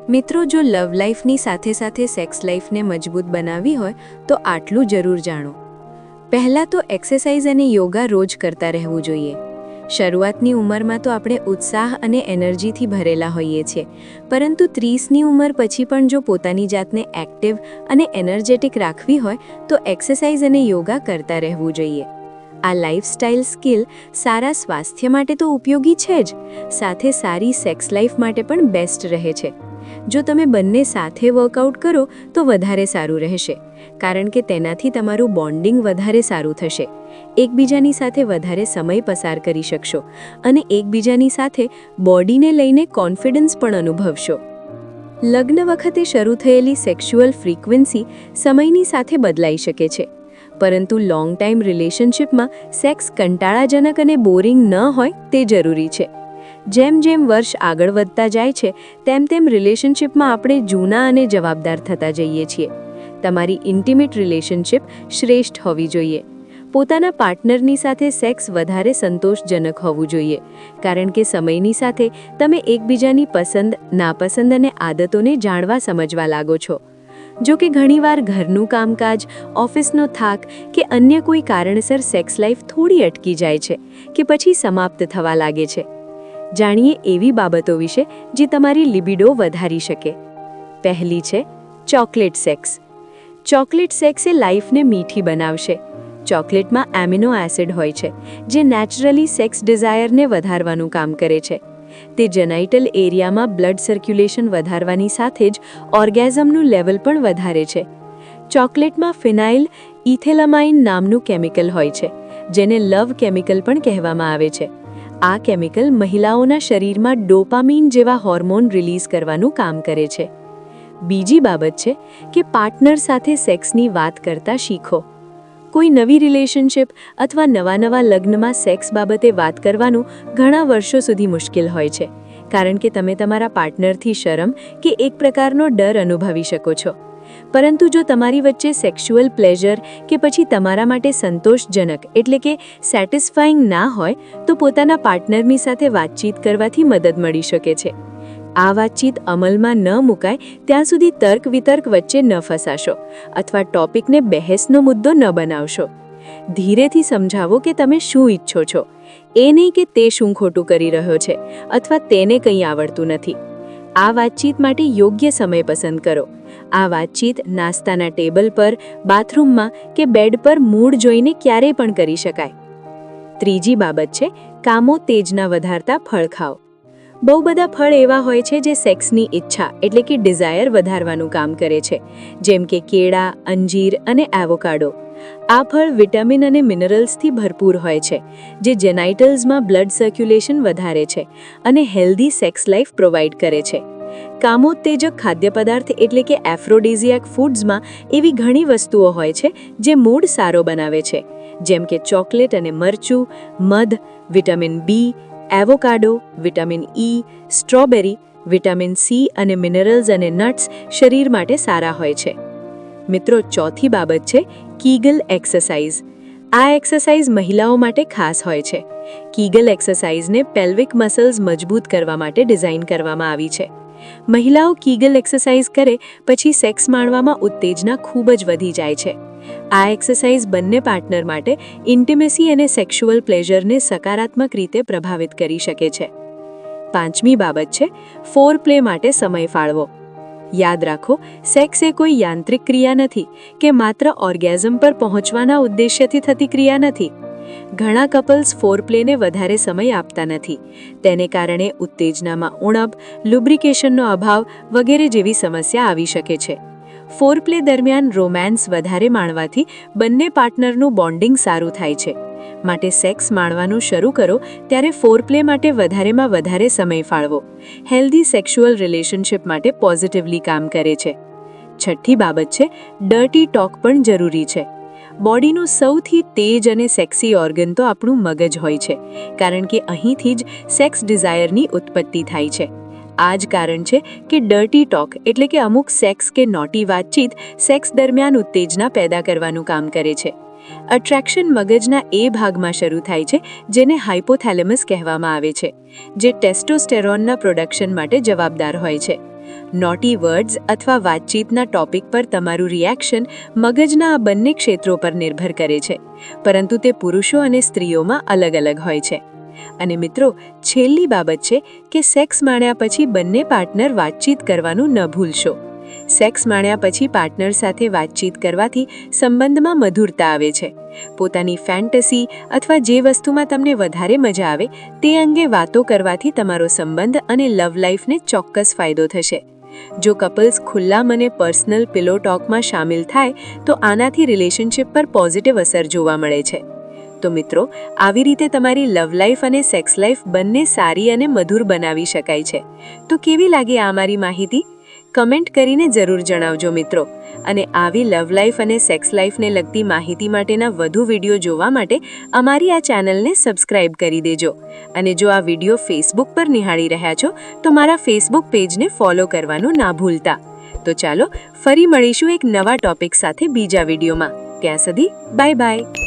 મિત્રો, જો લવ લાઈફની સાથે સાથે સેક્સ લાઈફને મજબૂત બનાવવી હોય તો આટલું જરૂર જાણો. પહેલાં તો એક્સરસાઇઝ અને યોગા રોજ કરતા રહેવું જોઈએ. શરૂઆતની ઉંમરમાં તો આપણે ઉત્સાહ અને એનર્જીથી ભરેલા હોઈએ છીએ, પરંતુ 30ની ઉંમર પછી પણ જો પોતાની જાતને એક્ટિવ અને એનર્જેટિક રાખવી હોય તો એક્સરસાઇઝ અને યોગા કરતા રહેવું જોઈએ. આ લાઇફસ્ટાઇલ સ્કિલ સારા સ્વાસ્થ્ય માટે તો ઉપયોગી છે જ, સાથે સારી સેક્સ લાઈફ માટે પણ બેસ્ટ રહે છે. જો તમે બંને સાથે વર્કઆઉટ કરો તો વધારે સારું રહેશે, કારણ કે તેનાથી તમારું બોન્ડિંગ વધારે સારું થશે. એકબીજાની સાથે વધારે સમય પસાર કરી શકશો અને એકબીજાની સાથે બોડીને લઈને કોન્ફિડન્સ પણ અનુભવશો. લગ્ન વખતે શરૂ થયેલી સેક્સ્યુઅલ ફ્રીક્વન્સી સમયની સાથે બદલાઈ શકે છે, પરંતુ લોંગ ટાઈમ રિલેશનશિપમાં સેક્સ કંટાળાજનક અને બોરિંગ ન હોય તે જરૂરી છે. જેમ જેમ વર્ષ આગળ વધતા જાય છે તેમ તેમ રિલેશનશિપમાં આપણે જૂના અને જવાબદાર થતા જઈએ છીએ. તમારી ઇન્ટિમેટ રિલેશનશિપ શ્રેષ્ઠ હોવી જોઈએ. પોતાના પાર્ટનરની સાથે સેક્સ વધારે સંતોષજનક હોવું જોઈએ, કારણ કે સમયની સાથે તમે એકબીજાની પસંદ, નાપસંદ અને આદતોને જાણવા સમજવા લાગો છો. જો કે ઘણીવાર ઘરનું કામકાજ, ઓફિસનો થાક કે અન્ય કોઈ કારણસર સેક્સ લાઈફ થોડી અટકી જાય છે કે પછી સમાપ્ત થવા લાગે છે. જાણીએ એવી બાબતો વિશે જે તમારી લિબિડો વધારી શકે. પહેલી છે ચોકલેટ સેક્સ. ચોકલેટ સેક્સ એ લાઈફને મીઠી બનાવશે. ચોકલેટમાં એમિનો એસિડ હોય છે, જે નેચરલી સેક્સ ડિઝાયરને વધારવાનું કામ કરે છે. તે જેનાઇટલ એરિયામાં બ્લડ સર્ક્યુલેશન વધારવાની સાથે જ ઓર્ગેઝમનું લેવલ પણ વધારે છે. ચોકલેટમાં ફિનાઇલ ઇથેલામાઇન નામનું કેમિકલ હોય છે, જેને લવ કેમિકલ પણ કહેવામાં આવે છે. આ કેમિકલ મહિલાઓના શરીરમાં ડોપામીન જેવા હોર્મોન રિલીઝ કરવાનું કામ કરે છે. બીજી બાબત છે કે પાર્ટનર સાથે સેક્સની વાત કરતા શીખો. કોઈ નવી રિલેશનશિપ અથવા નવા લગ્નમાં સેક્સ બાબતે વાત કરવાનું ઘણા વર્ષો સુધી મુશ્કેલ હોય છે, કારણ કે તમે તમારા પાર્ટનરથી શરમ કે એક પ્રકારનો ડર અનુભવી શકો છો. પરંતુ જો તમારી વચ્ચે સેક્સ્યુઅલ પ્લેઝર કે પછી તમારા માટે સંતોષજનક એટલે કે સેટિસ્ફાઈંગ ના હોય તો પોતાના પાર્ટનરની સાથે વાતચીત કરવાથી મદદ મળી શકે છે. આ વાતચીત અમલમાં ન મુકાય ત્યાં સુધી તર્ક વિતર્ક વચ્ચે ન ફસાશો અથવા ટોપિકને બહેસનો મુદ્દો ન બનાવશો. ધીરેથી સમજાવો કે તમે શું ઈચ્છો છો, એ નહીં કે તે શું ખોટું કરી રહ્યો છે અથવા તેને કંઈ આવડતું નથી. આ વાતચીત માટે યોગ્ય સમય પસંદ કરો. આ વાતચીત નાસ્તાના ટેબલ પર, બાથરૂમમાં કે બેડ પર મૂડ જોઈને ક્યારેય પણ કરી શકાય. ત્રીજી બાબત છે કામો તેજના વધારતા ફળ ખાઓ. બહુ બધા ફળ એવા હોય છે જે સેક્સની ઈચ્છા એટલે કે ડિઝાયર વધારવાનું કામ કરે છે, જેમ કે કેળા, અંજીર અને એવોકાડો. આ ફળ વિટામિન અને મિનરલ્સથી ભરપૂર હોય છે, જે જેનાઇટલ્સમાં બ્લડ સર્ક્યુલેશન વધારે છે અને હેલ્ધી સેક્સ લાઈફ પ્રોવાઈડ કરે છે. કામોત્તેજક ખાદ્ય પદાર્થ એટલે કે એફ્રોડિઝિયાક ફૂડ્સમાં એવી ઘણી વસ્તુઓ હોય છે જે મૂડ સારો બનાવે છે, જેમ કે ચોકલેટ અને મરચું, મધ, vitamin B, avocado, vitamin E, strawberry, vitamin C અને મિનરલ્સ અને નટ્સ શરીર માટે સારા હોય છે. મિત્રો, ચોથી બાબત છે કીગલ એક્સરસાઇઝ. આ એક્સરસાઇઝ મહિલાઓ માટે ખાસ હોય છે. કીગલ એક્સરસાઇઝને પેલ્વિક મસલ્સ મજબૂત કરવા માટે ડિઝાઇન કરવામાં આવી છે. મહિલાઓ કીગલ એક્સરસાઇઝ કરે પછી સેક્સ માણવામાં ઉત્તેજના ખૂબ જ વધી જાય છે. આ એક્સરસાઇઝ બંને પાર્ટનર માટે ઇન્ટિમેસી અને સેક્સ્યુઅલ પ્લેઝરને સકારાત્મક રીતે પ્રભાવિત કરી શકે છે. પાંચમી બાબત છે ફોર પ્લે માટે સમય ફાળવો. યાદ રાખો, સેક્સ એ કોઈ યાંત્રિક ક્રિયા નથી કે માત્ર ઓર્ગેઝમ પર પહોંચવાના ઉદ્દેશ્યથી થતી ક્રિયા નથી. ઘણા કપલ્સ ફોરપ્લેને વધારે સમય આપતા નથી. તેને કારણે ઉત્તેજનામાં ઉણપ, લુબ્રિકેશનનો અભાવ વગેરે જેવી સમસ્યા આવી શકે છે. ફોરપ્લે દરમિયાન રોમાન્સ વધારે માણવાથી બંને પાર્ટનરનું બોન્ડિંગ સારું થાય છે. માટે સેક્સ માણવાનું શરૂ કરો ત્યારે ફોરપ્લે માટે વધારેમાં વધારે સમય ફાળવો. હેલ્ધી સેક્સ્યુઅલ રિલેશનશિપ માટે પોઝિટિવલી કામ કરે છે. છઠ્ઠી બાબત છે ડર્ટી ટોક પણ જરૂરી છે. બોડીનું સૌથી તેજ અને સેક્સી ઓર્ગન તો આપણું મગજ હોય છે, કારણ કે અહીંથી જ સેક્સ ડિઝાયરની ઉત્પત્તિ થાય છે. આ જ કારણ છે કે ડર્ટી ટોક એટલે કે અમુક સેક્સ કે નોટી વાતચીત સેક્સ દરમિયાન ઉત્તેજના પેદા કરવાનું કામ કરે છે. અટ્રેક્શન મગજના એ ભાગમાં શરૂ થાય છે જેને હાઇપોથેલેમસ કહેવામાં આવે છે, જે ટેસ્ટોસ્ટેરોનના પ્રોડક્શન માટે જવાબદાર હોય છે. નોટી વર્ડ્સ અથવા વાતચીતના ટોપિક પર તમારું રિએક્શન મગજના આ બંને ક્ષેત્રો પર નિર્ભર કરે છે, પરંતુ તે પુરુષો અને સ્ત્રીઓમાં અલગ અલગ હોય છે. અને મિત્રો, છેલ્લી બાબત છે કે સેક્સ માણ્યા પછી બંને પાર્ટનર વાતચીત કરવાનું ન ભૂલશો. સેક્સ માણ્યા પછી પાર્ટનર સાથે વાતચીત કરવાથી સંબંધમાં મધુરતા આવે છે. પોતાની ફેન્ટસી અથવા જે વસ્તુમાં તમને વધારે મજા આવે તે અંગે વાતો કરવાથી તમારો સંબંધ અને લવ લાઈફને ચોક્કસ ફાયદો થશે. જો કપલ્સ ખુલ્લા મને પર્સનલ પિલો ટોકમાં સામેલ થાય તો આનાથી રિલેશનશિપ પર પોઝિટિવ અસર જોવા મળે છે. તો મિત્રો, આવી રીતે તમારી લવ લાઈફ અને સેક્સ લાઈફ બંને સારી અને મધુર બનાવી શકાય છે. તો કેવી લાગી આ મારી માહિતી? કમેન્ટ કરીને જરૂર જણાવજો મિત્રો. અને આવી લવ લાઈફ અને સેક્સ લાઈફને લગતી માહિતી માટેના વધુ વિડીયો જોવા માટે અમારી આ ચેનલને સબસ્ક્રાઇબ કરી દેજો. અને જો આ વિડીયો ફેસબુક પર નિહાળી રહ્યા છો તો મારા ફેસબુક પેજને ફોલો કરવાનું ના ભૂલતા. તો ચાલો ફરી મળીશું એક નવા ટોપિક સાથે બીજા વિડીયોમાં. ત્યાં સુધી બાય બાય.